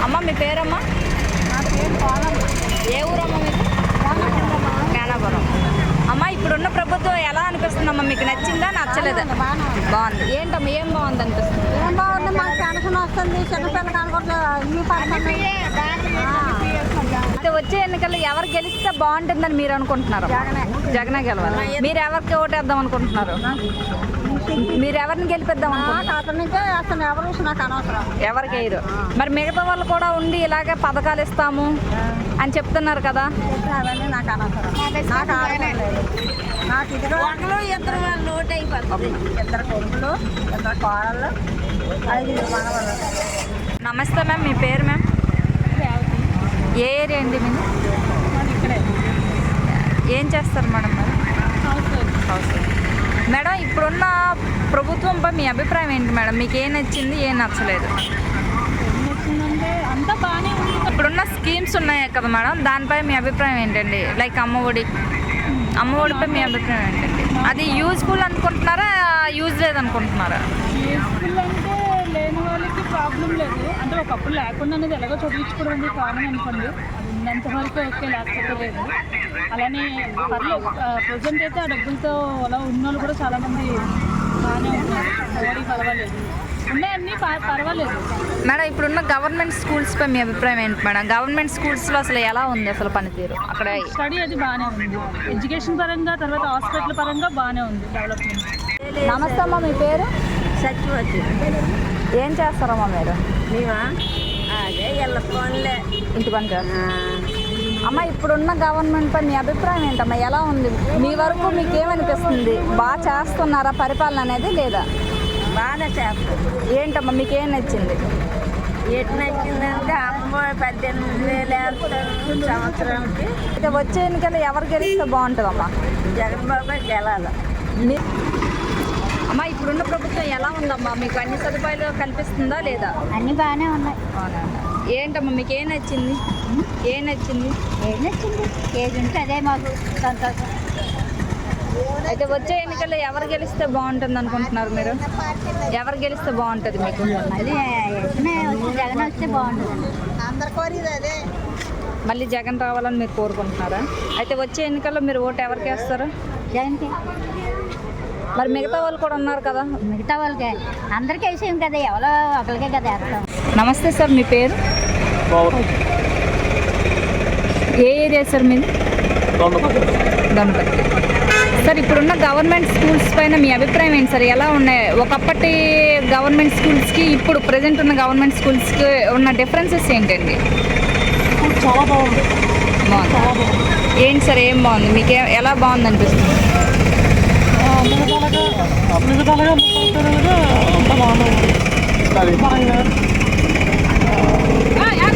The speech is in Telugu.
అమ్మ మీ పేరమ్మా? ఏ ఊరమ్మా మీకు? జ్ఞానాపురం. అమ్మ ఇప్పుడున్న ప్రభుత్వం ఎలా అనిపిస్తుందమ్మా? మీకు నచ్చిందా నచ్చలేదా? బాగుంది. ఏంటమ్మా ఏం బాగుంది అనిపిస్తుంది? ఏం బాగుంది, మాకు పెన్షన్ వస్తుంది, చిన్నపిల్లలు అనుకుంటున్నారు. అయితే వచ్చే ఎన్నికల్లో ఎవరు గెలిస్తే బాగుంటుందని మీరు అనుకుంటున్నారు? జగనే గెలవాలి. మీరు ఎవరికి ఓటేద్దాం అనుకుంటున్నారు? మీరు ఎవరిని గెలిపిద్దాం ఎవరికి వేయరు. మరి మిగతా వాళ్ళు కూడా ఉండి ఇలాగే పథకాలు ఇస్తాము అని చెప్తున్నారు కదా. నాకు ఇద్దరు వాళ్ళు ఓటు అయిపోతుంది. ఇద్దరు కొడుకులు, ఇద్దరు కోడళ్ళు, 5 మనవలు. నమస్తే మ్యామ్, మీ పేరు మ్యామ్? ఏ ఏరియా అండి మీరు? ఏం చేస్తారు మేడం? హౌస్ మేడం, ఇప్పుడున్న ప్రభుత్వంపై మీ అభిప్రాయం ఏంటి మేడం? మీకు ఏం నచ్చింది, ఏం నచ్చలేదు? అంతా బాగానే ఉంది. ఇప్పుడున్న స్కీమ్స్ ఉన్నాయి కదా మేడం, దానిపై మీ అభిప్రాయం ఏంటండి? లైక్ అమ్మఒడిపై మీ అభిప్రాయం ఏంటండి? అది యూజ్ఫుల్ అనుకుంటున్నారా, యూజ్ లేదనుకుంటున్నారా? యూజ్ఫుల్ అంటే లేని వాళ్ళకి ప్రాబ్లం లేదు. అంటే ఒకప్పుడు లేకుండా అనేది ఎలాగో చదివించుకోవడం కారణం అనుకోండి. ఉన్నంత వరకు ఓకే, లేకపోతే లేదు. అలానే పర్లేదు. ప్రజెంట్ అయితే ఆ డబ్బులతో అలా ఉన్న వాళ్ళు కూడా చాలామంది బాగానే ఉన్నారు. ఎవరికి పర్వాలేదు, ఉన్నాయన్నీ పర్వాలేదు. మేడం ఇప్పుడున్న గవర్నమెంట్ స్కూల్స్పై మీ అభిప్రాయం ఏంటి మేడం? గవర్నమెంట్ స్కూల్స్లో అసలు ఎలా ఉంది అసలు పనితీరు? అక్కడ స్టడీ అది బాగానే ఉంది. ఎడ్యుకేషన్ పరంగా, తర్వాత హాస్పిటల్ పరంగా బాగానే ఉంది డెవలప్మెంట్. నమస్తే అమ్మ, మీ పేరు? సత్యవతి. ఏం చేస్తారమ్మా మీరు? మేమా అదే ఎల్ల ఫోన్లే ఇంటి పని చేస్తాం. అమ్మ ఇప్పుడున్న గవర్నమెంట్పై మీ అభిప్రాయం ఏంటమ్మా? ఎలా ఉంది? మీ వరకు మీకు ఏమనిపిస్తుంది? బాగా చేస్తున్నారా పరిపాలన అనేది, లేదా? బాగానే చేస్తాం. ఏంటమ్మా మీకు ఏం నచ్చింది? ఎటు నచ్చిందంటే అమ్మ 18,000 సంవత్సరానికి. అయితే వచ్చే ఎన్నికల్లో ఎవరు గెలిస్తే బాగుంటుందమ్మా? జగన్ బాబు గెలాలి. అమ్మ ఇప్పుడున్న ప్రభుత్వం ఎలా ఉందమ్మా? మీకు అన్ని సదుపాయాలు కల్పిస్తుందా, లేదా? అన్నీ బాగానే ఉన్నాయి. ఏంటమ్మా మీకు ఏం నచ్చింది? ఏం నచ్చింది? ఏది ఉంటే అదే మాకు సంతోషం. అయితే వచ్చే ఎన్నికల్లో ఎవరు గెలిస్తే బాగుంటుంది అనుకుంటున్నారు మీరు? ఎవరు గెలిస్తే బాగుంటుంది మీకు? జగన్ వస్తే బాగుంటుంది. అందరు కోరేది అదే. మళ్ళీ జగన్ రావాలని మీరు కోరుకుంటున్నారా? అయితే వచ్చే ఎన్నికల్లో మీరు ఓటు ఎవరికి వేస్తారు? జగన్కి. మరి మిగతా వాళ్ళు కూడా ఉన్నారు కదా. మిగతా వాళ్ళకే అందరికీ వేసేయం కదా, ఎవరో ఒకరికే కదా వేస్తాం. నమస్తే సార్, మీ పేరు? ఏ ఏరియా సార్ మీది? దొండపల్లి. సార్ ఇప్పుడున్న గవర్నమెంట్ స్కూల్స్ పైన మీ అభిప్రాయం ఏంటి సార్? ఎలా ఉన్నాయి? ఒకప్పటి గవర్నమెంట్ స్కూల్స్కి ఇప్పుడు ప్రజెంట్ ఉన్న గవర్నమెంట్ స్కూల్స్కి ఉన్న డిఫరెన్సెస్ ఏంటండి? చాలా బాగుంది. బాగుంది. ఏంటి సార్ ఏం బాగుంది? మీకు ఎలా బాగుంది అనిపిస్తుంది? అన్ని విధాలుగా అంత బాగానే ఉంది.